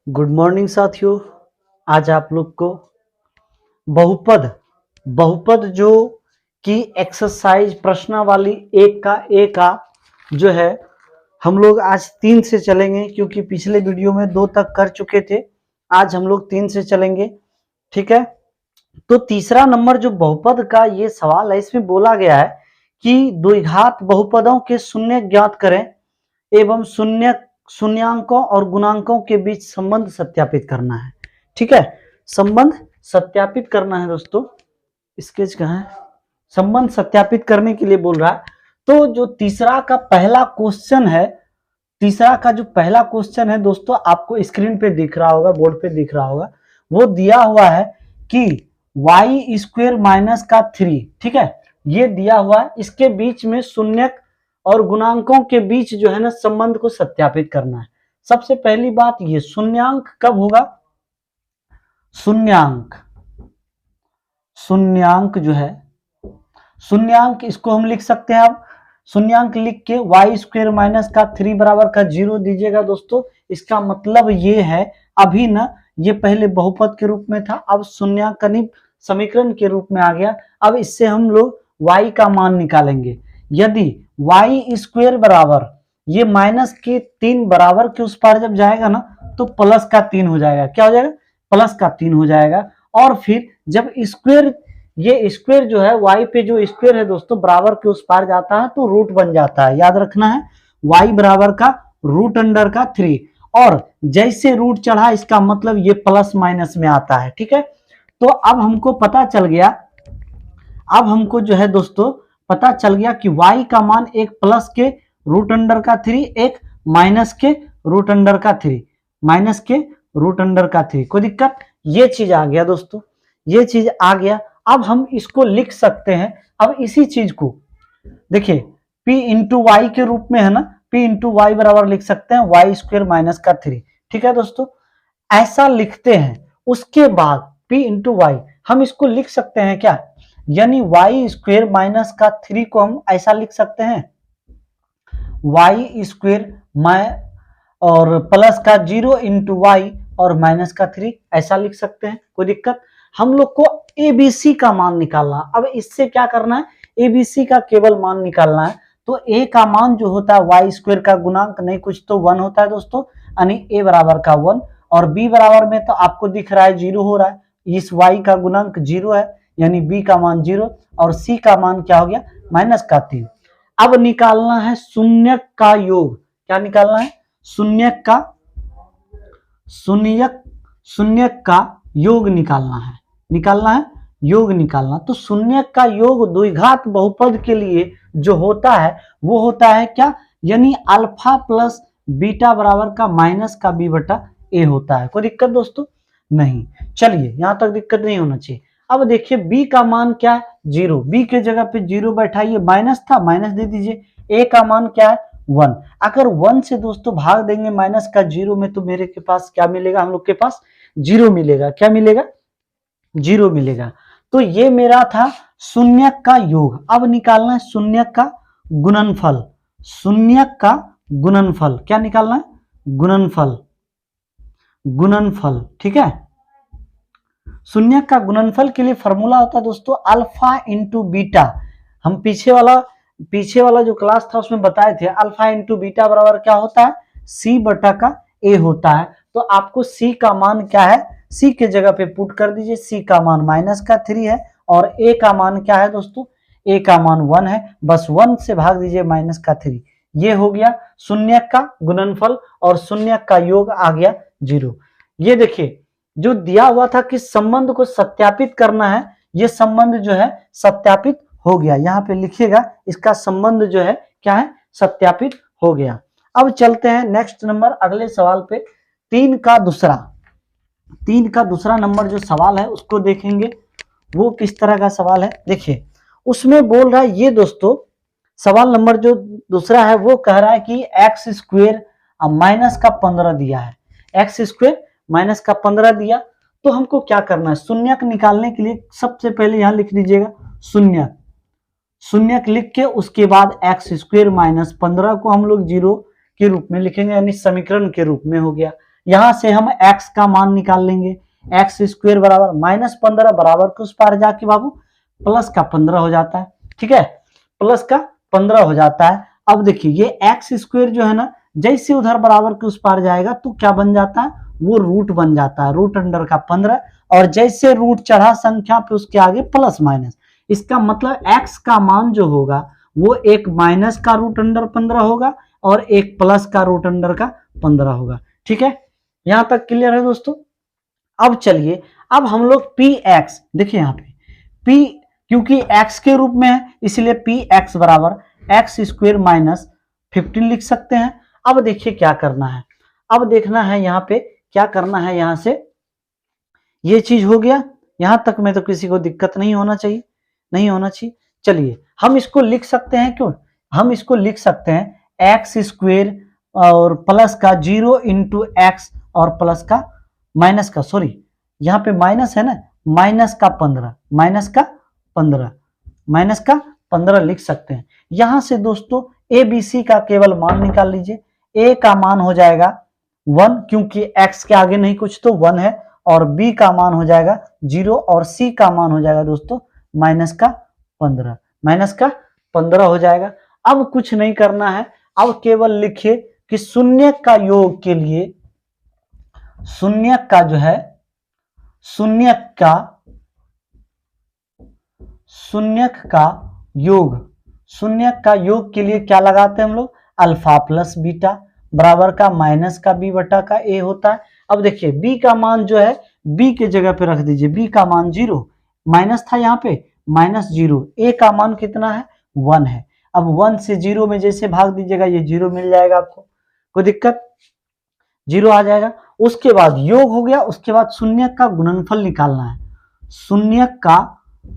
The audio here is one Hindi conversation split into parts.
गुड मॉर्निंग साथियों। आज आप लोग को बहुपद बहुपद जो कि एक्सरसाइज प्रश्नावली एक का जो है हम लोग आज 3 से चलेंगे, क्योंकि पिछले वीडियो में 2 तक कर चुके थे। आज हम लोग 3 से चलेंगे, ठीक है। तो तीसरा नंबर जो बहुपद का ये सवाल है, इसमें बोला गया है कि द्विघात बहुपदों के शून्य ज्ञात करें एवं शून्यांकों और गुणांकों के बीच संबंध सत्यापित करना है। ठीक है, संबंध सत्यापित करना है दोस्तों। स्केच कहाँ है? संबंध सत्यापित करने के लिए बोल रहा है। तो जो तीसरा का पहला क्वेश्चन है दोस्तों, आपको स्क्रीन पे दिख रहा होगा, बोर्ड पे दिख रहा होगा। वो दिया हुआ है कि y स्क्वायर माइनस का 3, ठीक है, ये दिया हुआ है। इसके बीच में शून्यक और गुणांकों के बीच जो है ना संबंध को सत्यापित करना है। सबसे पहली बात, ये शून्यांक कब होगा? शून्यांक जो है, शून्यांक इसको हम लिख सकते हैं। अब शून्यांक लिख के y स्क्वायर माइनस का 3 बराबर का 0 दीजिएगा दोस्तों। इसका मतलब ये है, अभी ना ये पहले बहुपद के रूप में था, अब शून्यांकनित समीकरण के रूप में आ गया। अब इससे हम लोग y का मान निकालेंगे। यदि y स्क्वायर बराबर ये माइनस के 3 बराबर के उस पार जब जाएगा ना, तो प्लस का 3 हो जाएगा। क्या हो जाएगा? प्लस का 3 हो जाएगा। और फिर जब स्क्वायर, ये स्क्वायर जो है y पे जो स्क्वायर है दोस्तों बराबर के उस पार जाता है तो रूट बन जाता है। याद रखना है, y बराबर का रूट अंडर का 3, और जैसे रूट चढ़ा इसका मतलब ये प्लस माइनस में आता है। ठीक है, तो अब हमको पता चल गया, अब हमको जो है दोस्तों पता चल गया कि y का मान एक प्लस के रूट अंडर का 3, एक माइनस के रूट अंडर का 3, माइनस के रूट अंडर का 3। कोई दिक्कत? ये चीज आ गया दोस्तों, ये चीज आ गया। अब हम इसको लिख सकते हैं। अब इसी चीज को देखिए p इंटू वाई के रूप में है ना, p इंटू वाई बराबर लिख सकते हैं y स्क्वायर माइनस का 3। ठीक है दोस्तों, ऐसा लिखते हैं। उसके बाद p इंटू वाई हम इसको लिख सकते हैं क्या? यानी y स्क्वायर माइनस का 3 को हम ऐसा लिख सकते हैं, y स्क्वायर और प्लस का 0 इंटू वाई और माइनस का 3, ऐसा लिख सकते हैं। कोई दिक्कत? हम लोग को एबीसी का मान निकालना। अब इससे क्या करना है? एबीसी का केवल मान निकालना है। तो ए का मान जो होता है वाई स्क्वायर का गुणांक नहीं कुछ तो 1 होता है दोस्तों, यानी ए बराबर का 1। और बी बराबर में तो आपको दिख रहा है 0 हो रहा है, इस वाई का गुणांक 0 है, यानी बी का मान 0, और सी का मान क्या हो गया? माइनस का 3। अब निकालना है शून्यक का योग। क्या निकालना है? शून्यक का योग निकालना है, योग निकालना। तो शून्यक का योग द्विघात बहुपद के लिए जो होता है वो होता है क्या? यानी अल्फा प्लस बीटा बराबर का माइनस का बी बटा ए होता है। कोई दिक्कत दोस्तों? नहीं। चलिए, यहां तक दिक्कत नहीं होना चाहिए। अब देखिए बी का मान क्या है? 0। बी के जगह पे 0 बैठाइए, माइनस था माइनस दे दीजिए। ए का मान क्या है? 1। अगर 1 से दोस्तों भाग देंगे माइनस का 0 में, तो मेरे के पास क्या मिलेगा? हम लोग के पास 0 मिलेगा। क्या मिलेगा? 0 मिलेगा। तो ये मेरा था शून्यक का योग। अब निकालना है शून्यक का गुणनफल। शून्यक का गुणनफल क्या निकालना है? गुणनफल। ठीक है, शून्यक का गुणनफल के लिए फॉर्मूला होता है दोस्तों अल्फा इंटू बीटा। हम पीछे वाला जो क्लास था उसमें बताए थे, अल्फा इंटू बीटा बराबर क्या होता है? सी बटा का ए होता है। तो आपको सी का मान क्या है? सी के जगह पे पुट कर दीजिए। सी का मान माइनस का 3 है, और ए का मान क्या है दोस्तों? ए का मान 1 है। बस 1 से भाग दीजिए माइनस का 3। ये हो गया शून्यक का गुणनफल, और शून्यक का योग आ गया 0। ये देखिए जो दिया हुआ था कि संबंध को सत्यापित करना है, ये संबंध जो है सत्यापित हो गया। यहाँ पे लिखिएगा, इसका संबंध जो है क्या है? सत्यापित हो गया। अब चलते हैं नेक्स्ट नंबर, अगले सवाल पे। 3 का दूसरा नंबर जो सवाल है उसको देखेंगे। वो किस तरह का सवाल है देखिए, उसमें बोल रहा है ये दोस्तों, सवाल नंबर जो दूसरा है वो कह रहा है कि एक्स स्क्वायर माइनस का 15 दिया है। एक्स स्क्वायर माइनस का 15 दिया, तो हमको क्या करना है? शून्यक निकालने के लिए सबसे पहले यहां लिख दीजिएगा शून्यक लिख के उसके बाद एक्स स्क्वायर माइनस 15 को हम लोग 0 के रूप में लिखेंगे, यानी समीकरण के रूप में हो गया। यहां से हम x का मान निकाल लेंगे, एक्स स्क्वायर बराबर -15 बराबर के उस पार जाके बाबू प्लस का 15 हो जाता है, ठीक है, प्लस का 15 हो जाता है। अब देखिए ये एक्स स्क्वायर जो है ना, जैसे उधर बराबर के उस पार जाएगा तो क्या बन जाता है, वो रूट बन जाता है, रूट अंडर का 15, और जैसे रूट चढ़ा संख्या पे उसके आगे प्लस माइनस, इसका मतलब x का मान जो होगा वो एक माइनस का रूट अंडर 15 होगा और एक प्लस का रूट अंडर का 15 होगा, ठीक है, यहां तक क्लियर है दोस्तों। अब चलिए, अब हम लोग पी एक्स, देखिए यहाँ पे p क्योंकि x के रूप में है इसलिए पी एक्स बराबर एक्स स्क्वायर माइनस 15 लिख सकते हैं। अब देखिए क्या करना है, अब देखना है यहाँ पे क्या करना है, यहां से ये चीज हो गया, यहां तक में तो किसी को दिक्कत नहीं होना चाहिए, नहीं होना चाहिए। चलिए हम इसको लिख सकते हैं, क्यों, हम इसको लिख सकते हैं एक्स स्क्वायर और प्लस का 0 इंटू एक्स और प्लस का माइनस का, सॉरी यहाँ पे माइनस है ना, माइनस का 15, माइनस का 15, माइनस का 15 लिख सकते हैं। यहां से दोस्तों ए बी सी का केवल मान निकाल लीजिए, ए का मान हो जाएगा 1 क्योंकि एक्स के आगे नहीं कुछ तो 1 है, और बी का मान हो जाएगा 0 और सी का मान हो जाएगा दोस्तों माइनस का 15, माइनस का 15 हो जाएगा। अब कुछ नहीं करना है, अब केवल लिखिए कि शून्य का योग के लिए, शून्य का जो है, शून्य का योग, शून्य का योग के लिए क्या लगाते हैं हम लोग, अल्फा प्लस बीटा बराबर का माइनस का बी बटा का ए होता है। अब देखिए बी का मान जो है बी के जगह पे रख दीजिए, बी का मान 0, माइनस था यहाँ पे -0, ए का मान कितना है 1 है। अब 1 से 0 में जैसे भाग दीजिएगा ये 0 मिल जाएगा आपको, कोई दिक्कत, 0 आ जाएगा। उसके बाद योग हो गया, उसके बाद शून्य का गुणनफल निकालना है,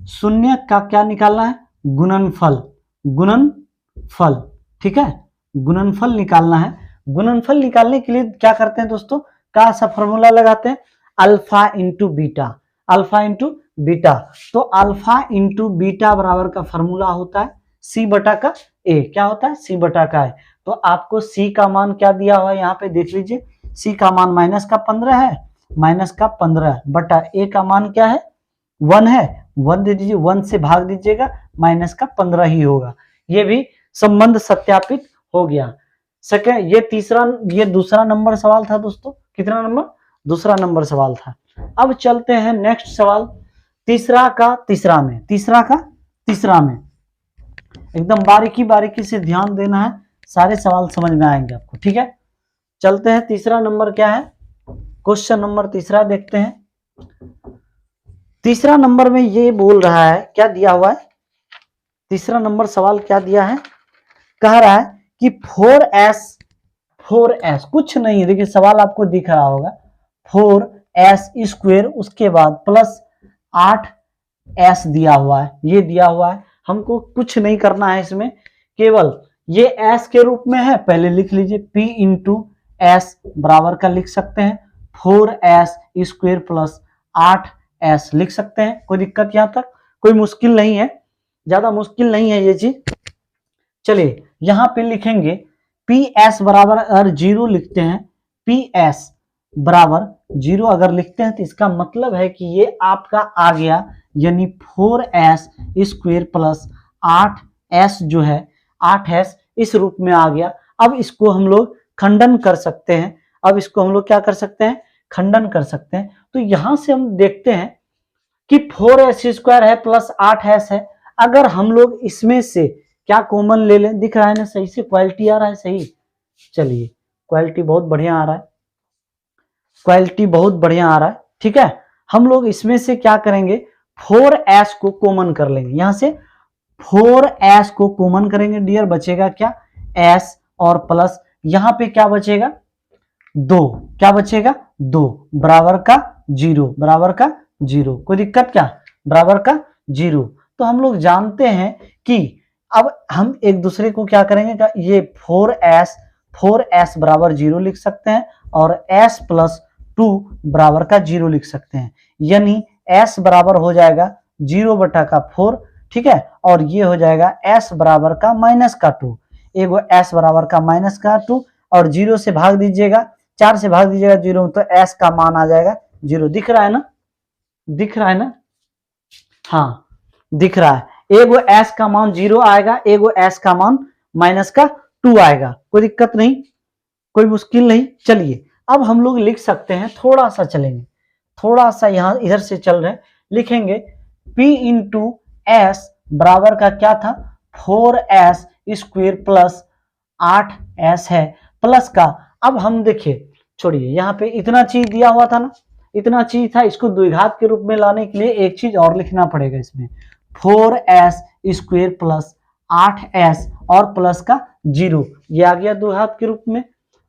शून्य का क्या निकालना है, गुणनफल, गुणनफल, ठीक है, गुणनफल निकालना है। गुणनफल निकालने के लिए क्या करते हैं दोस्तों, का सा फॉर्मूला लगाते हैं, alpha into beta, alpha into beta, तो अल्फा इंटू बीटा बराबर का फॉर्मूला होता है सी बटा का ए, क्या होता है सी बटा का ए। तो आपको सी का मान क्या दिया हुआ है यहाँ पे देख लीजिए, सी का मान माइनस का 15 है, माइनस का 15 बटा ए का मान क्या है 1 है, 1 दे दीजिए, 1 से भाग दीजिएगा माइनस का 15 ही होगा। ये भी संबंध सत्यापित हो गया। सेकंड, ये दूसरा नंबर सवाल था दोस्तों, कितना नंबर, दूसरा नंबर सवाल था। अब चलते हैं नेक्स्ट सवाल, तीसरा का तीसरा में एकदम बारीकी बारीकी से ध्यान देना है, सारे सवाल समझ में आएंगे आपको, ठीक है। चलते हैं, तीसरा नंबर क्या है, क्वेश्चन नंबर तीसरा देखते हैं। तीसरा नंबर में ये बोल रहा है, क्या दिया हुआ है, तीसरा नंबर सवाल क्या दिया है, कह रहा है कि 4s कुछ नहीं, देखिए सवाल आपको दिख रहा होगा, 4s स्क्वायर उसके बाद प्लस 8s दिया हुआ है, ये दिया हुआ है, हमको कुछ नहीं करना है इसमें, केवल ये s के रूप में है, पहले लिख लीजिए p इंटू एस बराबर का लिख सकते हैं 4s स्क्वायर प्लस 8s लिख सकते हैं, कोई दिक्कत यहाँ तक, कोई मुश्किल नहीं है, ज्यादा मुश्किल नहीं है ये चीज। चलिए यहां पे लिखेंगे PS बराबर, अगर 0 लिखते हैं, PS बराबर 0 अगर लिखते हैं तो इसका मतलब है कि ये आपका आ गया, यानी 4s स्क्वायर प्लस 8s जो है 8s इस रूप में आ गया। अब इसको हम लोग खंडन कर सकते हैं, अब इसको हम लोग क्या कर सकते हैं, खंडन कर सकते हैं। तो यहां से हम देखते हैं कि 4s स्क्वायर है प्लस 8s है, अगर हम लोग इसमें से क्या कॉमन ले लें, दिख रहा है ना सही से, क्वालिटी आ रहा है सही, चलिए क्वालिटी बहुत बढ़िया आ रहा है, क्वालिटी बहुत बढ़िया आ रहा है, ठीक है। हम लोग इसमें से क्या करेंगे, 4s को कॉमन कर लेंगे, यहां से 4s को कॉमन करेंगे डियर, बचेगा क्या s और प्लस यहां पे क्या बचेगा 2, क्या बचेगा 2 बराबर का 0, बराबर का 0, कोई दिक्कत क्या, बराबर का 0। तो हम लोग जानते हैं कि अब हम एक दूसरे को क्या करेंगे, ये 4s बराबर 0 लिख सकते हैं और s प्लस 2 बराबर का 0 लिख सकते हैं, यानी s बराबर हो जाएगा 0 बटा का 4, ठीक है, और ये हो जाएगा s बराबर का माइनस का 2, एगो s बराबर का माइनस का 2 और 0 से भाग दीजिएगा 4 से भाग दीजिएगा 0 तो s का मान आ जाएगा 0। दिख रहा है ना, दिख रहा है ना, हाँ दिख रहा है। एगो s का मान 0 आएगा, एगो s का मान माइनस का 2 आएगा, कोई दिक्कत नहीं, कोई मुश्किल नहीं। चलिए अब हम लोग लिख सकते हैं, थोड़ा सा चलेंगे, थोड़ा सा यहाँ इधर से चल रहे हैं, लिखेंगे p इंटू एस बराबर का क्या था 4s स्क्वायर प्लस 8s है प्लस का। अब हम देखिए, छोड़िए यहाँ पे इतना चीज दिया हुआ था ना, इतना चीज था, इसको द्विघात के रूप में लाने के लिए एक चीज और लिखना पड़ेगा इसमें, 4s स्क्वायर प्लस 8s और प्लस का 0, ये आ गया द्विघात के रूप में।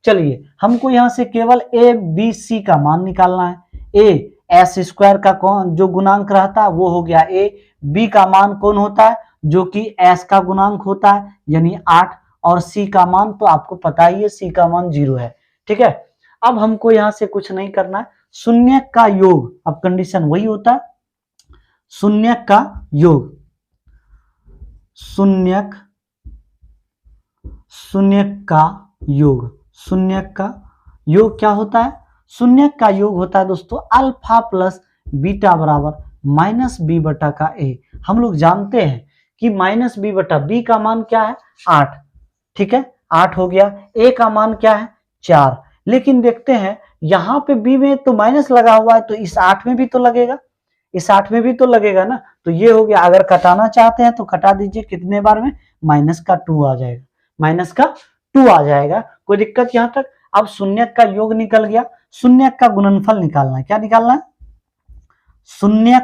चलिए हमको यहाँ से केवल a b c का मान निकालना है। a s स्क्वायर का कौन जो गुणांक रहता है वो हो गया a, b का मान कौन होता है जो कि s का गुणांक होता है यानी 8, और c का मान तो आपको पता ही है c का मान 0 है। ठीक है, अब हमको यहाँ से कुछ नहीं करना है, शून्य का योग, अब कंडीशन वही होता है, शून्य का योग, शून्य का योग, शून्य का योग क्या होता है, शून्य का योग होता है दोस्तों अल्फा प्लस बीटा बराबर माइनस बी बटा का ए। हम लोग जानते हैं कि माइनस बी बटा बी का मान क्या है 8, ठीक है 8 हो गया, ए का मान क्या है 4, लेकिन देखते हैं यहाँ पे बी में तो माइनस लगा हुआ है तो इस 8 में भी तो लगेगा, इस 8 में भी तो लगेगा ना, तो ये हो गया। अगर कटाना चाहते हैं तो कटा दीजिए, कितने बार में माइनस का 2 आ जाएगा, माइनस का 2 आ जाएगा, कोई दिक्कत यहाँ तक। अब शून्य का योग निकल गया, शून्य का गुणनफल निकालना है, क्या निकालना है शून्य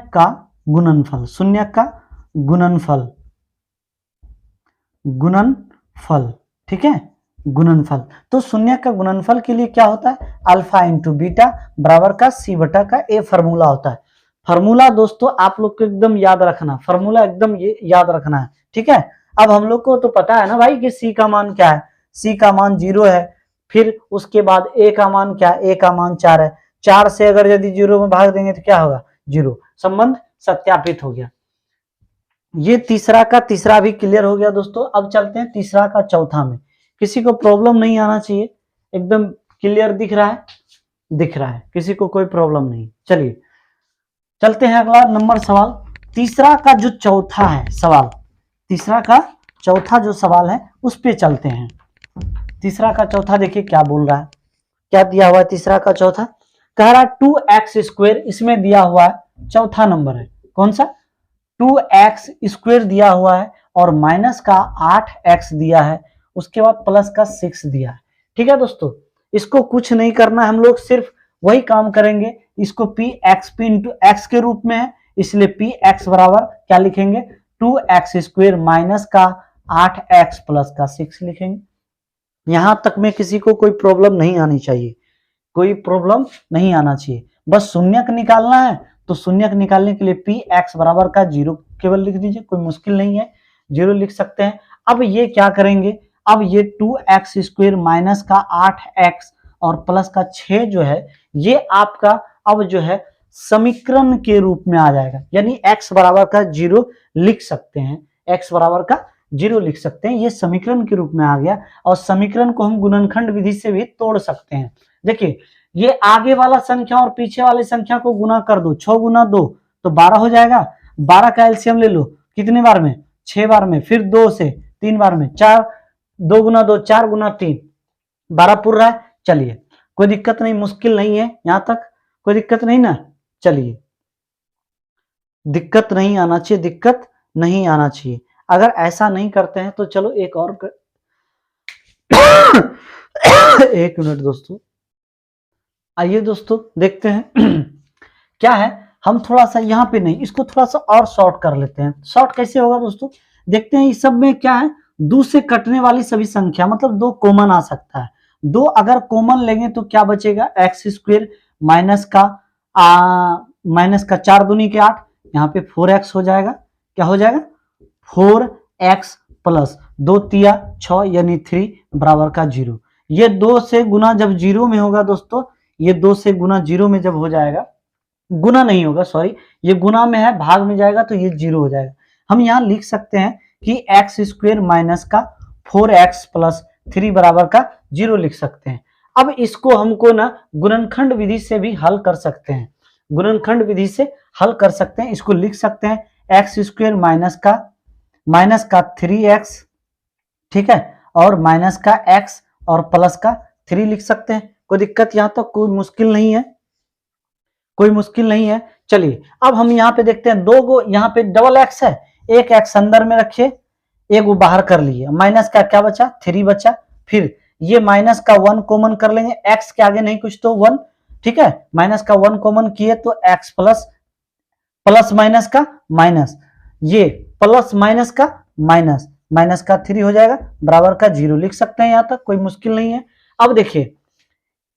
का गुणनफल, शून्य का गुणनफल, गुणनफल, ठीक है गुणनफल। तो शून्य का गुणनफल के लिए क्या होता है अल्फा इंटू बीटा बराबर का सी बटा का ए फॉर्मूला होता है। फॉर्मूला दोस्तों आप लोग को एकदम याद रखना, फॉर्मूला एकदम ये याद रखना है, ठीक है। अब हम लोग को तो पता है ना भाई कि सी का मान क्या है, सी का मान 0 है, फिर उसके बाद ए का मान क्या है, ए का मान 4 है, 4 से अगर यदि 0 में भाग देंगे तो क्या होगा 0, संबंध सत्यापित हो गया। ये तीसरा का तीसरा भी क्लियर हो गया दोस्तों। अब चलते हैं तीसरा का चौथा में, किसी को प्रॉब्लम नहीं आना चाहिए, एकदम क्लियर दिख रहा है, दिख रहा है, किसी को कोई प्रॉब्लम नहीं। चलिए चलते हैं अगला नंबर सवाल, तीसरा का जो चौथा है सवाल, तीसरा का चौथा जो सवाल है उस पे चलते हैं। तीसरा का चौथा देखिए क्या बोल रहा है, क्या दिया हुआ है तीसरा का चौथा, कह रहा है 2x स्क्वायर, इसमें दिया हुआ है चौथा नंबर है कौन सा 2x स्क्वायर दिया हुआ है और माइनस का 8x दिया है, उसके बाद प्लस का 6 दिया है। ठीक है दोस्तों, इसको कुछ नहीं करना, हम लोग सिर्फ वही काम करेंगे, इसको p इंटू एक्स के रूप में है, इसलिए px बराबर क्या लिखेंगे 2x स्क्वायर माइनस का 8x प्लस का 6 लिखेंगे। यहां तक में किसी को कोई प्रॉब्लम नहीं आनी चाहिए, कोई प्रॉब्लम नहीं आना चाहिए, बस शून्यक निकालना है तो शून्यक निकालने के लिए px बराबर का 0 केवल लिख दीजिए, कोई मुश्किल नहीं है, 0 लिख सकते हैं। अब ये क्या करेंगे, अब ये 2x स्क्वायर माइनस का 8x और प्लस का 6 जो है ये आपका अब जो है समीकरण के रूप में आ जाएगा, यानी x बराबर का 0 लिख सकते हैं, x बराबर का 0 लिख सकते हैं, ये समीकरण के रूप में आ गया। और समीकरण को हम गुणनखंड विधि से भी तोड़ सकते हैं। देखिए ये आगे वाला संख्या और पीछे वाली संख्या को गुना कर दो, 6 गुना 2 तो 12 हो जाएगा, 12 का एलसीएम ले लो, कितने बार में 6 बार में, फिर 2 से 3 बार में, 4 2 गुना 2 4 गुना 3 12 पूर रहा है। चलिए कोई दिक्कत नहीं, मुश्किल नहीं है, यहां तक कोई दिक्कत नहीं ना। चलिए दिक्कत नहीं आना चाहिए, दिक्कत नहीं आना चाहिए, अगर ऐसा नहीं करते हैं तो चलो एक और एक मिनट दोस्तों, आइए दोस्तों देखते हैं क्या है, हम थोड़ा सा यहाँ पे नहीं, इसको थोड़ा सा और शॉर्ट कर लेते हैं। शॉर्ट कैसे होगा दोस्तों, देखते हैं इस सब में क्या है, 2 से कटने वाली सभी संख्या, मतलब 2 कॉमन आ सकता है, 2 अगर कॉमन लेंगे तो क्या बचेगा x स्क्वायर माइनस का 4 दूनी के 8, यहाँ पे 4x हो जाएगा, क्या हो जाएगा 4x प्लस 2 तिया 6 यानी 3 बराबर का 0। ये 2 से गुना जब 0 में होगा दोस्तों, ये 2 से गुना 0 में जब हो जाएगा, गुना नहीं होगा सॉरी, ये गुना में है भाग में जाएगा तो ये 0 हो जाएगा। हम यहाँ लिख सकते हैं कि x स्क्वायर माइनस का 4x प्लस 3 बराबर का 0 लिख सकते हैं। अब इसको हमको ना गुणनखंड विधि से भी हल कर सकते हैं, गुणनखंड विधि से हल कर सकते हैं। इसको लिख सकते हैं एक्स स्क्वायर माइनस का 3x, ठीक है, और माइनस का x और प्लस का 3 लिख सकते हैं। कोई दिक्कत यहाँ तक कोई मुश्किल नहीं है, कोई मुश्किल नहीं है। चलिए अब हम यहाँ पे देखते हैं, दो गो यहाँ पे डबल एक्स है, एक एक्स अंदर में रखिए, एक वो बाहर कर लिए, माइनस का क्या बचा 3 बचा। फिर ये माइनस का 1 कॉमन कर लेंगे, एक्स के आगे नहीं कुछ तो 1, ठीक है, माइनस का 1 कॉमन किए तो एक्स प्लस माइनस का माइनस, ये प्लस माइनस का माइनस, माइनस का 3 हो जाएगा बराबर का 0 लिख सकते हैं। यहां तक कोई मुश्किल नहीं है। अब देखिए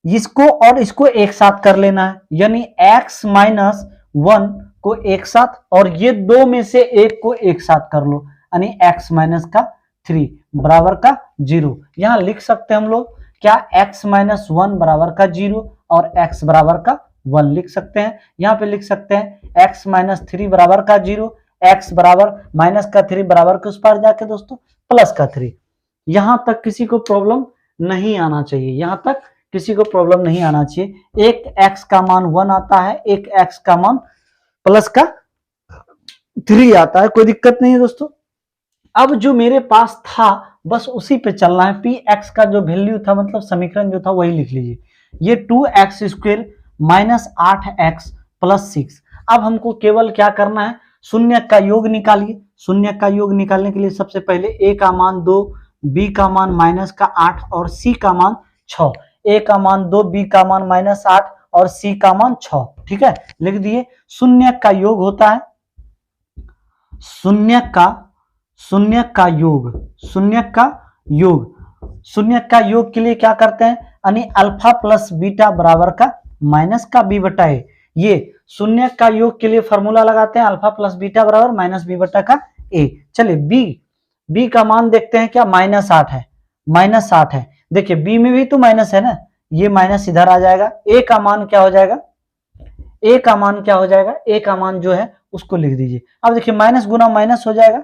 इसको और इसको एक साथ कर लेना है, यानी x माइनस 1 को एक साथ, और ये दो में से एक को एक साथ कर लो, यानी x माइनस का 3 बराबर का 0। यहां लिख सकते हैं हम लोग क्या, x माइनस 1 बराबर का 0 और x बराबर का 1 लिख सकते हैं। यहां पे लिख सकते हैं x माइनस 3 बराबर का 0, x बराबर माइनस का 3 बराबर के उस पार जाके दोस्तों प्लस का 3। यहां तक किसी को प्रॉब्लम नहीं आना चाहिए, यहां तक किसी को प्रॉब्लम नहीं आना चाहिए। एक x का मान 1 आता है, एक x का मान प्लस का 3 आता है, कोई दिक्कत नहीं है दोस्तों। अब जो मेरे पास था बस उसी पे चलना है, पी एक्स का जो वैल्यू था, मतलब समीकरण जो था वही लिख लीजिए। ये 2x square minus 8x plus 6। अब हमको केवल क्या करना है, शून्य का योग निकालिए। शून्य का योग निकालने के लिए सबसे पहले a का मान 2, b का मान माइनस का 8 और c का मान 6। a का मान 2, b का मान माइनस 8 और c का मान 6, ठीक है, लिख दिए। शून्य का योग होता है शून्य का योग के लिए क्या करते हैं, यानी अल्फा प्लस बीटा बराबर का माइनस का b बटा ए। ये शून्य का योग के लिए फॉर्मूला लगाते हैं, अल्फा प्लस बीटा बराबर माइनस b बटा का ए। चलिए b का मान देखते हैं, क्या माइनस 8 है, माइनस 8 है। देखिए b में भी तो माइनस है ना, ये माइनस इधर आ जाएगा। a का मान क्या हो जाएगा, a का मान क्या हो जाएगा, a का मान जो है उसको लिख दीजिए। अब देखिए माइनस गुना माइनस हो जाएगा,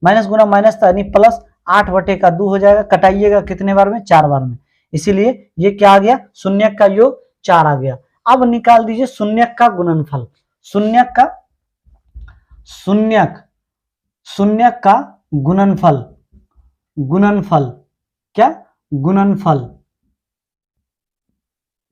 माइनस गुना माइनस यानी प्लस 8 बटे का 2 हो जाएगा। कटाइएगा कितने बार में, 4 बार में, इसीलिए ये क्या आ गया, शून्य का योग 4 आ गया। अब निकाल दीजिए शून्य का गुणनफल, शून्य का गुणनफल क्या, गुणनफल,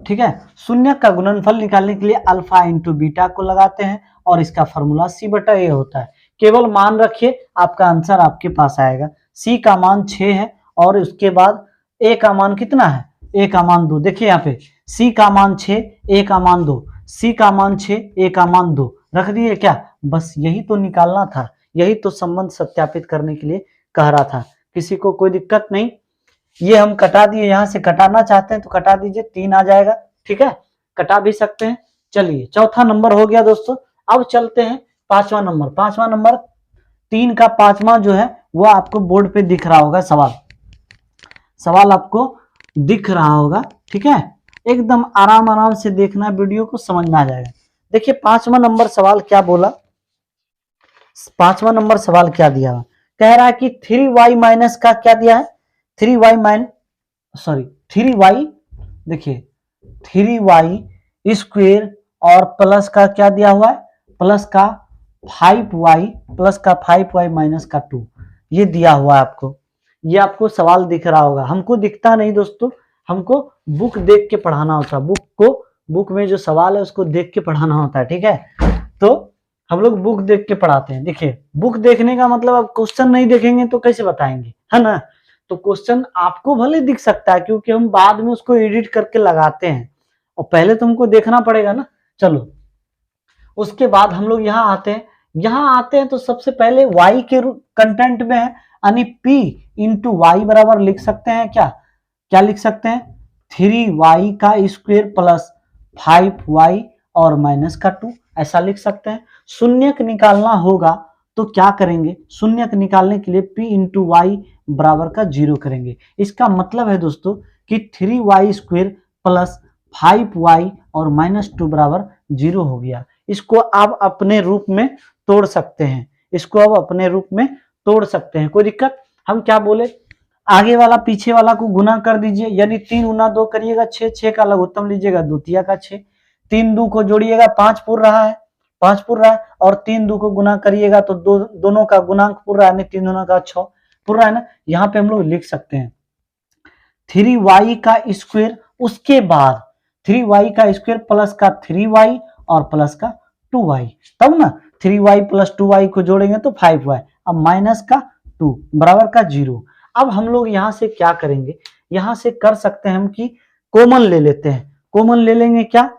ठीक है। शून्य का गुणनफल निकालने के लिए अल्फा इंटू बीटा को लगाते हैं और इसका फॉर्मूला c बटा ए होता है। केवल मान रखिए, आपका आंसर आपके पास आएगा। c का मान 6 है और उसके बाद a का मान कितना है, a का मान 2। देखिए यहाँ पे c का मान 6, a का मान 2, c का मान 6, a का मान 2 रख दिए क्या, बस यही तो निकालना था, यही तो संबंध सत्यापित करने के लिए कह रहा था। किसी को कोई दिक्कत नहीं, ये हम कटा दिए, यहां से कटाना चाहते हैं तो कटा दीजिए, 3 आ जाएगा, ठीक है, कटा भी सकते हैं। चलिए चौथा नंबर हो गया दोस्तों। अब चलते हैं पांचवा नंबर 3 का पांचवा जो है वो आपको बोर्ड पे दिख रहा होगा, सवाल आपको दिख रहा होगा, ठीक है, एकदम आराम से देखना, वीडियो को समझना आ जाएगा। देखिए पांचवा नंबर सवाल क्या बोला, पांचवा नंबर सवाल क्या दिया, कह रहा है कि 3y माइनस का क्या दिया है, 3y, देखिए 3y स्क्वेयर और प्लस का क्या दिया हुआ है, प्लस का 5y माइनस का 2, ये दिया हुआ है आपको। ये आपको सवाल दिख रहा होगा, हमको दिखता नहीं दोस्तों, हमको बुक देख के पढ़ाना होता है, बुक में जो सवाल है उसको देख के पढ़ाना होता है, ठीक है। तो हम लोग बुक देख के पढ़ाते हैं। देखिए बुक देखने का मतलब आप क्वेश्चन नहीं देखेंगे तो कैसे बताएंगे, है ना। तो क्वेश्चन आपको भले दिख सकता है क्योंकि हम बाद में उसको एडिट करके लगाते हैं, और पहले तो हमको देखना पड़ेगा ना। चलो उसके बाद हम लोग यहाँ आते हैं तो सबसे पहले y के कंटेंट में है, यानी p इंटू वाई बराबर लिख सकते हैं, क्या लिख सकते हैं, 3y का स्क्वायर प्लस 5y और माइनस का 2, ऐसा लिख सकते हैं। शून्यक निकालना होगा तो क्या करेंगे, शून्यक निकालने के लिए p इंटू वाई बराबर का 0 करेंगे। इसका मतलब है दोस्तों कि 3y स्क्वायर प्लस 5y और माइनस 2 बराबर 0 हो गया। इसको आप अपने रूप में तोड़ सकते हैं, कोई दिक्कत। हम क्या बोले, आगे वाला पीछे वाला को गुना कर दीजिए, यानी 3 गुना 2 करिएगा 6, 6 का लघुत्तम लीजिएगा द्वितीय का 6, 3 2 को जोड़िएगा 5 पूर रहा है, 5 पूर रहा है, और 3 2 को गुना करिएगा तो दोनों का गुणांक पूर रहा है, यानी 3 दूना का 6 पूर रहा है ना। यहाँ पे हम लोग लिख सकते हैं 3y का स्क्वायर, उसके बाद 3y का स्क्वायर प्लस का 3y और प्लस का 2y, तब ना 3y प्लस 2y को जोड़ेंगे तो 5y, अब माइनस का 2 बराबर का 0। अब हम लोग यहां से क्या करेंगे, यहां से कर सकते हैं हम कि कॉमन ले लेते हैं। कॉमन ले लेंगे क्या,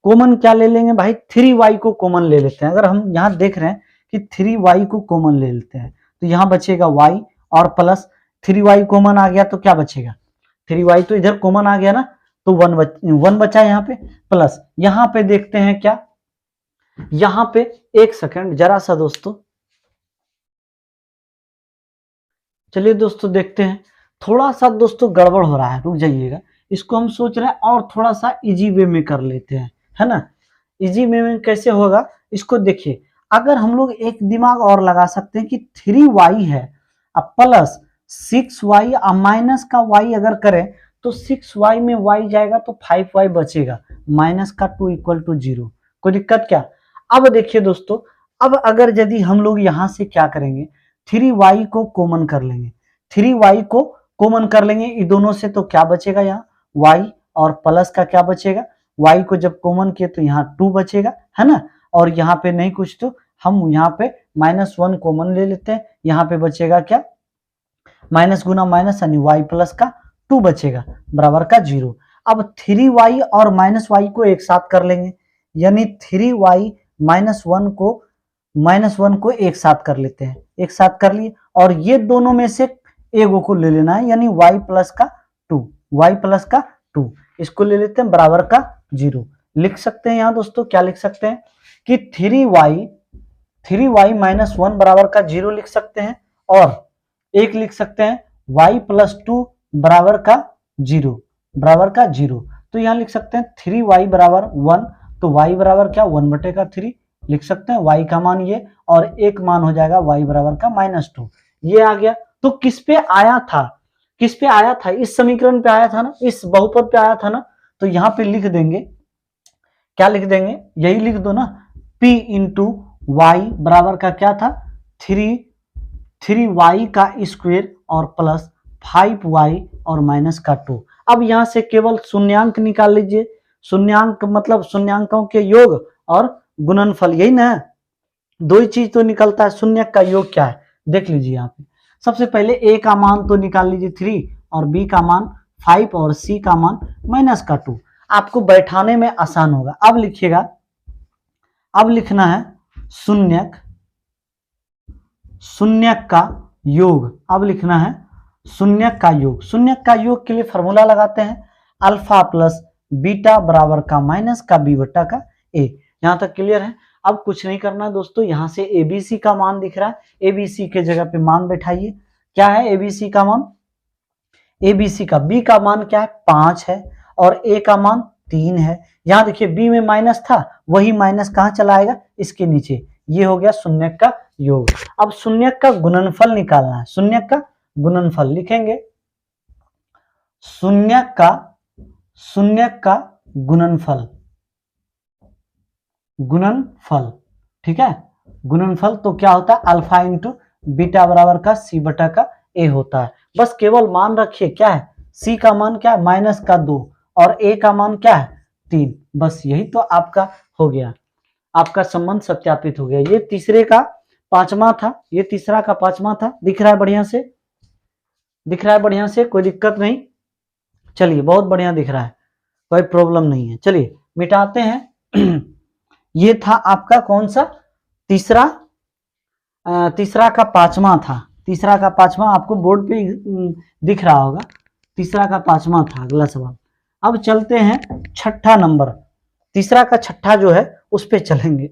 कॉमन क्या ले लेंगे भाई, 3y को कॉमन ले लेते हैं। अगर हम यहां देख रहे हैं कि 3y को कॉमन ले लेते हैं तो यहां बचेगा y और प्लस 3y कॉमन आ गया तो क्या बचेगा, 3y तो इधर कॉमन आ गया ना, तो 1 बचा यहाँ पे, प्लस यहाँ पे देखते हैं क्या, यहाँ पे एक सेकंड जरा सा दोस्तों, चलिए दोस्तों देखते हैं, थोड़ा सा दोस्तों गड़बड़ हो रहा है, रुक जाइएगा, इसको हम सोच रहे हैं और थोड़ा सा इजी वे में कर लेते हैं, है ना। इजी वे में कैसे होगा, इसको देखिए, अगर हम लोग एक दिमाग और लगा सकते हैं कि 3y है अब प्लस 6y अब माइनस का y अगर करें तो 6y में y जाएगा तो 5y बचेगा, माइनस का 2 इक्वल टू 0, कोई दिक्कत क्या। अब देखिए दोस्तों, अब अगर यदि हम लोग यहां से क्या करेंगे, 3y को कॉमन कर लेंगे, 3y को कॉमन कर लेंगे इन दोनों से तो क्या बचेगा, यहाँ y और प्लस का क्या बचेगा, y को जब कॉमन किए तो यहाँ 2 बचेगा, है ना, और यहाँ पे नहीं कुछ तो हम यहाँ पे -1 कॉमन ले लेते हैं, यहाँ पे बचेगा क्या, माइनस गुना माइनस यानी y प्लस का 2 बचेगा बराबर का 0। अब 3y और -y को एक साथ कर लेंगे, यानी 3y -1 को एक साथ कर लेते हैं, एक साथ कर लिए, और ये दोनों में से एगो को ले लेना है, यानी y प्लस का 2 इसको ले लेते हैं बराबर का 0। लिख सकते हैं यहाँ दोस्तों, क्या लिख सकते हैं कि 3y -1 बराबर का 0 लिख सकते हैं, और एक लिख सकते हैं y प्लस 2 बराबर का 0, तो यहाँ लिख सकते हैं 3y बराबर 1, तो y बराबर क्या 1/3 लिख सकते हैं, y का मान ये, और एक मान हो जाएगा y बराबर का -2, ये आ गया। तो किस पे आया था, किस पे आया था, इस समीकरण पे आया था ना, इस बहुपद पे आया था ना, तो यहाँ पे लिख देंगे, क्या लिख देंगे, यही लिख दो ना, p इंटू वाई बराबर का क्या था 3y का स्क्वायर और प्लस 5y और माइनस का 2। अब यहां से केवल शून्यांक निकाल लीजिए, शून्यांक मतलब शून्यांकों के योग और गुणनफल, यही ना, दो ही चीज तो निकलता है। शून्य का योग क्या है देख लीजिए यहाँ पे, सबसे पहले a का मान तो निकाल लीजिए 3 और b का मान 5 और c का मान माइनस का 2, आपको बैठाने में आसान होगा। अब लिखिएगा, अब लिखना है शून्यक का योग, अब लिखना है शून्यक का योग। शून्यक का योग के लिए फॉर्मूला लगाते हैं, अल्फा प्लस बीटा बराबर का माइनस का b बटा का a। यहां तक क्लियर है। अब कुछ नहीं करना दोस्तों, यहां से एबीसी का मान दिख रहा है, एबीसी के जगह पे मान बैठाइए। क्या है एबीसी का मान, एबीसी का बी का मान क्या है 5 है और ए का मान 3 है। यहां देखिए बी में माइनस था, वही माइनस कहां चला आएगा, इसके नीचे, ये हो गया शून्यक का योग। अब शून्यक का गुणनफल निकालना है, शून्यक का गुणनफल लिखेंगे, शून्यक का गुणनफल, ठीक है, गुणनफल तो क्या होता है अल्फा इंटू बीटा बराबर का सी बटा का ए होता है। बस केवल मान रखिए क्या है, सी का मान क्या है माइनस का 2 और ए का मान क्या है 3, बस यही तो आपका हो गया, आपका संबंध सत्यापित हो गया। ये तीसरे का पांचवा था, ये तीसरा का पांचवा था, दिख रहा है बढ़िया से, दिख रहा है बढ़िया से, कोई दिक्कत नहीं, चलिए बहुत बढ़िया दिख रहा है, कोई प्रॉब्लम नहीं है। चलिए मिटाते हैं ये था आपका कौन सा तीसरा, तीसरा का पांचवा था, तीसरा का पांचवा आपको बोर्ड पे दिख रहा होगा, तीसरा का पांचवा था अगला सवाल। अब चलते हैं छठा नंबर, तीसरा का छठा जो है उस पे चलेंगे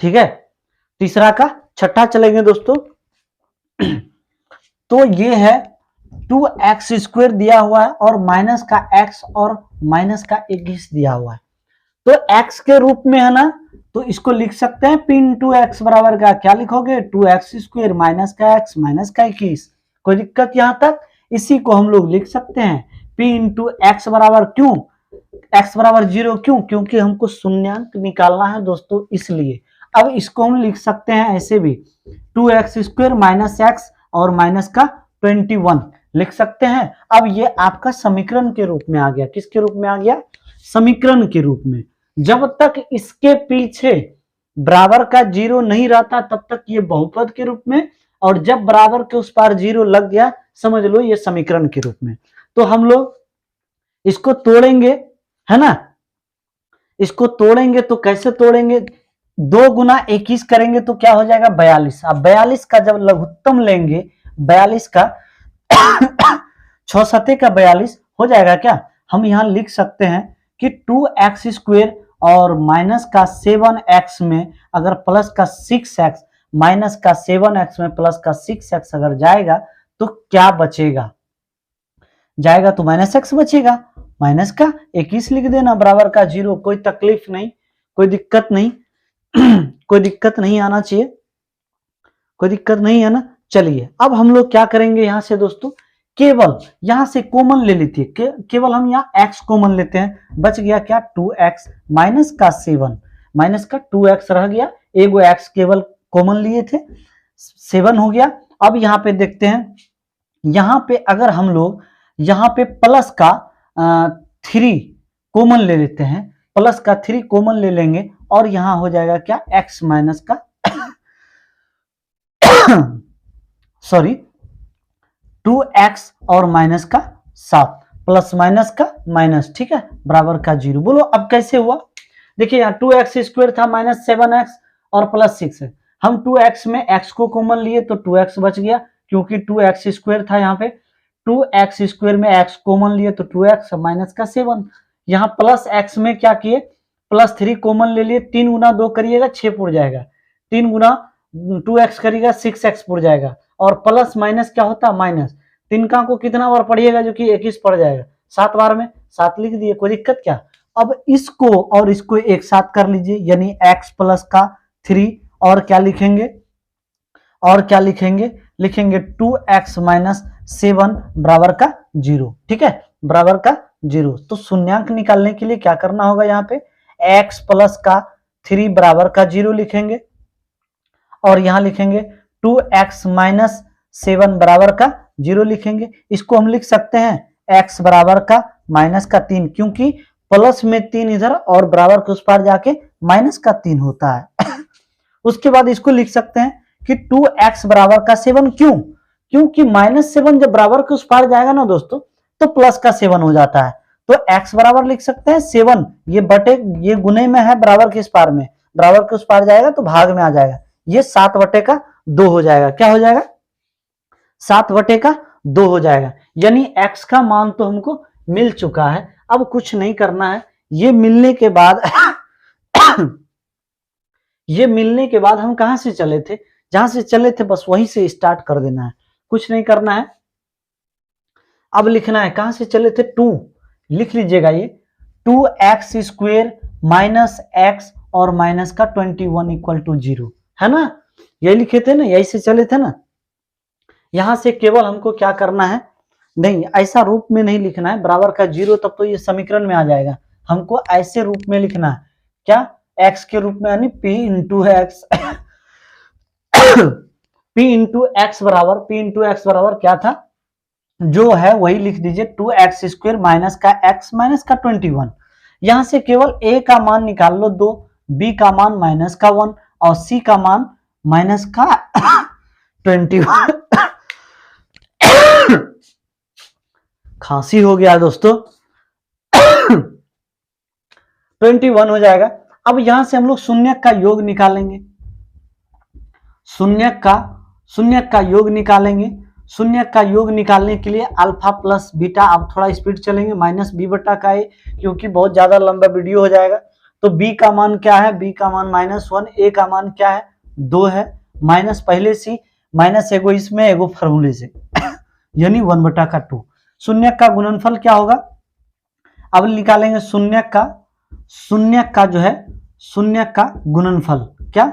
ठीक है, तीसरा का छठा चलेंगे दोस्तों तो ये है 2x² दिया हुआ है और माइनस का x और माइनस का 21 दिया हुआ है, तो x के रूप में है ना तो इसको लिख सकते हैं p इंटू एक्स बराबर का क्या लिखोगे 2x² माइनस का x माइनस का 21। कोई दिक्कत यहां तक? इसी को हम लोग लिख सकते हैं p इंटू एक्स बराबर क्यों x बराबर 0 क्यों? क्योंकि हमको शून्यांक निकालना है दोस्तों, इसलिए। अब इसको हम लिख सकते हैं ऐसे भी 2x² माइनस x और माइनस का 21 लिख सकते हैं। अब ये आपका समीकरण के रूप में आ गया। किसके रूप में आ गया? समीकरण के रूप में। जब तक इसके पीछे बराबर का 0 नहीं रहता तब तक ये बहुपद के रूप में, और जब बराबर के उस पार 0 लग गया समझ लो ये समीकरण के रूप में। तो हम लोग इसको तोड़ेंगे, है ना। इसको तोड़ेंगे तो कैसे तोड़ेंगे? 2 गुना 21 करेंगे तो क्या हो जाएगा 42। अब 42 का जब लघुत्तम लेंगे, 42 का 6 सते का 42 हो जाएगा क्या? हम यहां लिख सकते हैं कि 2x² और माइनस का 7x में अगर प्लस का 6x, माइनस का 7x में प्लस का 6x अगर जाएगा तो क्या बचेगा? जाएगा तो माइनस x बचेगा। माइनस का 21 लिख देना बराबर का 0। कोई तकलीफ नहीं, कोई दिक्कत नहीं कोई दिक्कत नहीं आना चाहिए, कोई दिक्कत नहीं है ना। चलिए अब हम लोग क्या करेंगे यहां से दोस्तों, केवल यहां से कॉमन ले लेती है, केवल हम यहाँ x कॉमन लेते हैं। बच गया क्या 2x माइनस का 7, माइनस का 2x रह गया, एगो x केवल कॉमन लिए थे, 7 हो गया। अब यहाँ पे देखते हैं, यहाँ पे अगर हम लोग यहाँ पे प्लस का 3 कॉमन ले लेते हैं, प्लस का 3 कॉमन ले लेंगे और यहाँ हो जाएगा क्या x माइनस का सॉरी 2x और माइनस का 7 प्लस माइनस का माइनस, ठीक है, बराबर का 0। बोलो अब कैसे हुआ? देखिए यहाँ 2x² था माइनस 7x और प्लस 6 है। हम 2x में x को कॉमन लिए तो 2x बच गया, क्योंकि 2x² था। यहाँ पे 2x² में x कॉमन लिए तो 2x माइनस का 7। यहाँ प्लस x में क्या किए, प्लस 3 कॉमन ले लिए, 3 गुना 2 करिएगा 6 पुर जाएगा, 3 गुना 2x करिएगा 6x पुर जाएगा, और प्लस माइनस क्या होता है माइनस। 3 का को कितना बार पढ़िएगा जो कि 21 पड़ जाएगा, 7 बार में 7 लिख दिए, कोई दिक्कत क्या। अब इसको और इसको एक साथ कर लीजिए, यानी x प्लस का 3 और क्या लिखेंगे, और क्या लिखेंगे, लिखेंगे 2x माइनस 7 बराबर का 0, ठीक है, बराबर का 0। तो शून्यांक निकालने के लिए क्या करना होगा, यहाँ पे x प्लस का 3 बराबर का 0 लिखेंगे और यहाँ लिखेंगे 2x माइनस 7 बराबर का 0 लिखेंगे। इसको हम लिख सकते हैं x बराबर का माइनस का 3, क्योंकि प्लस में 3 इधर और बराबर के उस पार जाके माइनस का 3 होता है उसके बाद इसको लिख सकते हैं कि 2x बराबर का 7, क्यों? क्योंकि माइनस 7 जब बराबर के उस पार जाएगा ना दोस्तों तो प्लस का 7 हो जाता है। तो x बराबर लिख सकते हैं 7, ये बटे ये गुने में है बराबर के इस पार में, बराबर के उस पार जाएगा तो भाग में आ जाएगा, ये 7 बटे का 2 हो जाएगा। क्या हो जाएगा? 7 बटे का 2 हो जाएगा। यानी x का मान तो हमको मिल चुका है। अब कुछ नहीं करना है, ये मिलने के बाद ये मिलने के बाद हम कहां से चले थे, जहां से चले थे बस वहीं से स्टार्ट कर देना है, कुछ नहीं करना है। अब लिखना है कहां से चले थे, 2 लिख लीजिएगा, ये 2x² माइनस x और माइनस का 21 इक्वल टू 0, है ना, यही लिखे थे ना, यही से चले थे ना। यहां से केवल हमको क्या करना है, नहीं ऐसा रूप में नहीं लिखना है बराबर का 0, तब तो ये समीकरण में आ जाएगा। हमको ऐसे रूप में लिखना है, क्या, x के रूप में, यानी p into x p into x बराबर क्या था, जो है वही लिख दीजिए 2x² माइनस का x माइनस का 21। यहां से केवल a का मान निकाल लो 2, b का मान माइनस का 1 और c का मान माइनस का 21 खांसी हो गया दोस्तों 21 हो जाएगा। अब यहां से हम लोग शून्य का योग निकालेंगे, शून्य का योग निकालेंगे। शून्य का योग निकालने के लिए अल्फा प्लस बीटा, अब थोड़ा स्पीड चलेंगे, माइनस बी बटा का ए, क्योंकि बहुत ज्यादा लंबा वीडियो हो जाएगा। तो b का मान क्या है, b का मान -1, a का मान क्या है 2 है, माइनस पहले से माइनस एगो इसमें एगो फॉर्मूले से यानी 1 बटा का 2। शून्य का गुणनफल क्या होगा, अब निकालेंगे शून्य का जो है शून्य का गुणनफल, क्या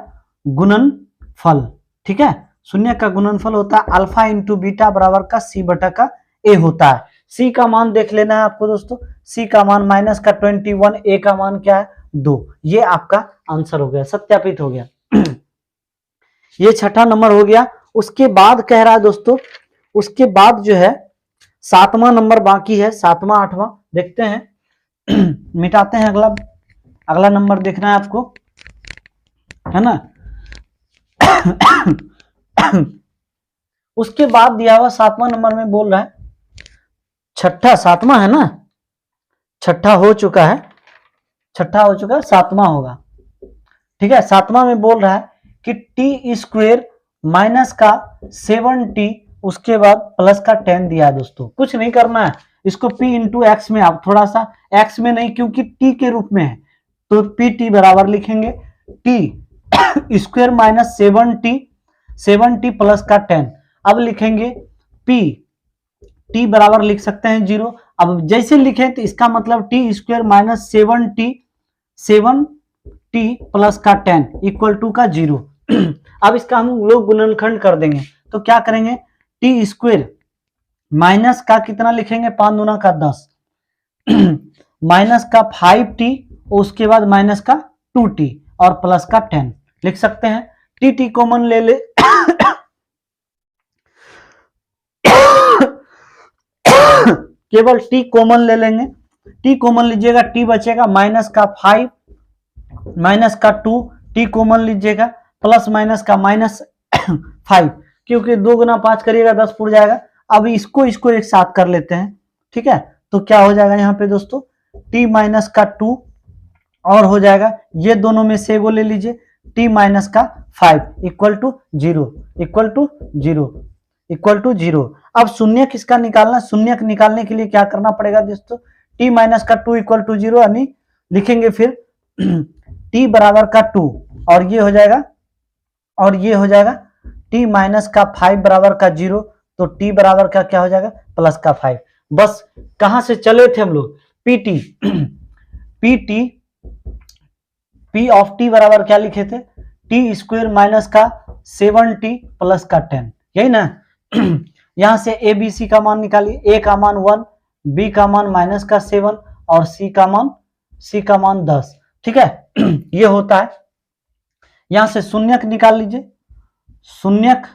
गुणनफल, ठीक है। शून्य का गुणनफल होता है अल्फा इंटू बीटा बराबर का सी बटा का ए होता है। सी का मान देख लेना है आपको दोस्तों, सी का मान माइनस का 21, ए का मान क्या है 2। ये आपका आंसर हो गया, सत्यापित हो गया। ये छठा नंबर हो गया। उसके बाद कह रहा है दोस्तों, उसके बाद जो है 7वां नंबर बाकी है, 7वां 8वां देखते हैं। मिटाते हैं, अगला नंबर देखना है आपको, है ना। उसके बाद दिया हुआ 7वां नंबर में बोल रहा है, छठा 7वां है ना, छठा हो चुका है, 7वां होगा, ठीक है। 7वां में बोल रहा है कि टी स्क्वेयर माइनस का 7t उसके बाद प्लस का 10 दिया है दोस्तों। कुछ नहीं करना है, इसको p इंटू एक्स में, आप थोड़ा सा x में नहीं क्योंकि t के रूप में है, तो पी टी बराबर लिखेंगे T square minus 7t plus का 10। अब लिखेंगे p, t बराबर लिख सकते हैं 0। अब जैसे लिखें तो इसका मतलब T square minus 7t plus का 10 इक्वल टू का 0। अब इसका हम लोग गुणनखंड कर देंगे, तो क्या करेंगे, टी स्क्वेयर माइनस का कितना लिखेंगे, 5 दूना का 10, माइनस का 5t, उसके बाद माइनस का 2t और प्लस का 10 लिख सकते हैं। टी कॉमन ले ले केवल टी कॉमन ले लेंगे, टी कॉमन लीजिएगा, टी बचेगा माइनस का 5 माइनस का 2, टी कॉमन लीजिएगा, प्लस माइनस का -5, क्योंकि 2 गुना 5 करिएगा 10 पुर जाएगा। अब इसको एक साथ कर लेते हैं, ठीक है। तो क्या हो जाएगा यहाँ पे दोस्तों, t माइनस का 2 और हो जाएगा, ये दोनों में से एगो ले लीजिए, t माइनस का 5 इक्वल टू 0। अब शून्य किसका निकालना, शून्य निकालने के लिए क्या करना पड़ेगा दोस्तों, t माइनस का 2 इक्वल टू 0, यानी लिखेंगे फिर t बराबर का 2 और ये हो जाएगा t माइनस का 5 बराबर का 0, तो t बराबर का क्या हो जाएगा, प्लस का 5। बस कहां से चले थे हम लोग, p ऑफ t बराबर क्या लिखे थे, टी स्क्वेयर माइनस का 7t प्लस का 10, यही ना। यहां से ए बी सी का मान निकालिए, ए का मान 1, बी का मान माइनस का 7 और सी का मान 10, ठीक है। ये होता है। यहां से शून्यक निकाल लीजिए, शून्यक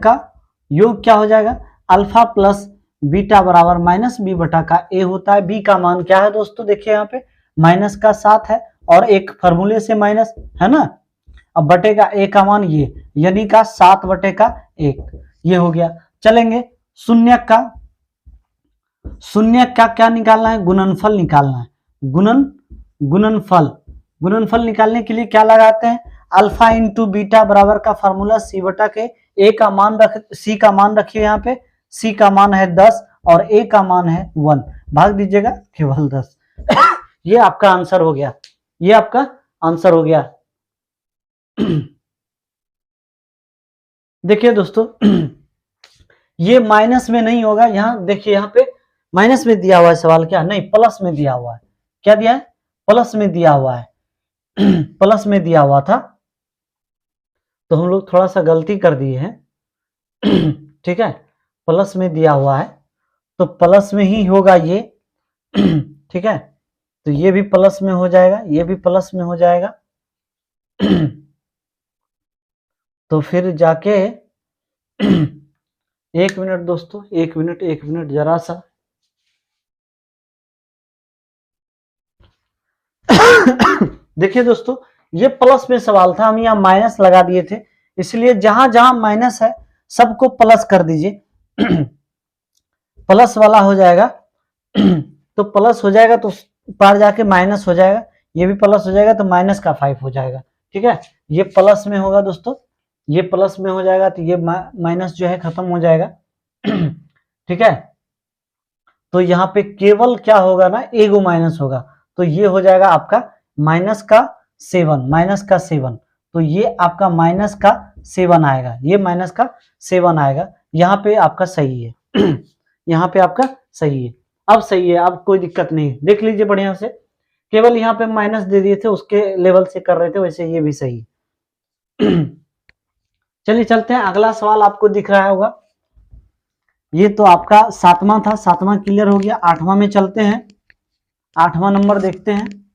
का योग क्या हो जाएगा, अल्फा प्लस बीटा बराबर माइनस बी बटा का ए होता है। बी का मान क्या है दोस्तों, देखिए यहाँ पे माइनस का 7 है और एक फॉर्मूले से माइनस है ना। अब बटे का ए का मान ये, यानी का 7 बटे का 1, ये हो गया। चलेंगे शून्यक का क्या निकालना है, गुणनफल निकालना है। गुणनफल निकालने के लिए क्या लगाते हैं, अल्फा इंटू बीटा बराबर का फॉर्मूला सी बटा के ए का मान सी का मान रखिए, यहाँ पे सी का मान है 10 और ए का मान है 1, भाग दीजिएगा केवल 10। ये आपका आंसर हो गया, देखिए दोस्तों, ये माइनस में नहीं होगा, यहाँ देखिए, यहाँ पे माइनस में दिया हुआ है सवाल, क्या नहीं, प्लस में दिया हुआ है। क्या दिया है, प्लस में दिया हुआ है। प्लस में दिया हुआ था, तो हम लोग थोड़ा सा गलती कर दिए हैं। ठीक है, प्लस में दिया हुआ है तो प्लस में ही होगा ये। ठीक है, तो ये भी प्लस में हो जाएगा, ये भी प्लस में हो जाएगा। तो फिर जाके 1 मिनट दोस्तों, 1 मिनट जरा सा। देखिए दोस्तों, ये प्लस में सवाल था, हम यहाँ माइनस लगा दिए थे, इसलिए जहां जहां माइनस है सबको प्लस कर दीजिए। प्लस वाला हो जाएगा, तो प्लस हो जाएगा तो पार जाके माइनस हो जाएगा, ये भी प्लस हो जाएगा तो माइनस का 5 हो जाएगा। ठीक है, ये प्लस में होगा दोस्तों, ये प्लस में हो जाएगा तो ये माइनस जो है खत्म हो जाएगा। ठीक है, तो यहाँ पे केवल क्या होगा ना, एगो माइनस होगा, तो ये हो जाएगा आपका माइनस का 7, तो ये आपका माइनस का 7 आएगा, ये माइनस का 7 आएगा। यहाँ पे आपका सही है। यहाँ पे आपका सही है, अब सही है, अब कोई दिक्कत नहीं। देख लीजिए बढ़िया से, केवल यहाँ पे माइनस दे दिए थे, उसके लेवल से कर रहे थे, वैसे ये भी सही। चलिए चलते हैं, अगला सवाल आपको दिख रहा होगा। ये तो आपका 7वां था, 7वां क्लियर हो गया। 8वां में चलते हैं, 8वां नंबर देखते हैं।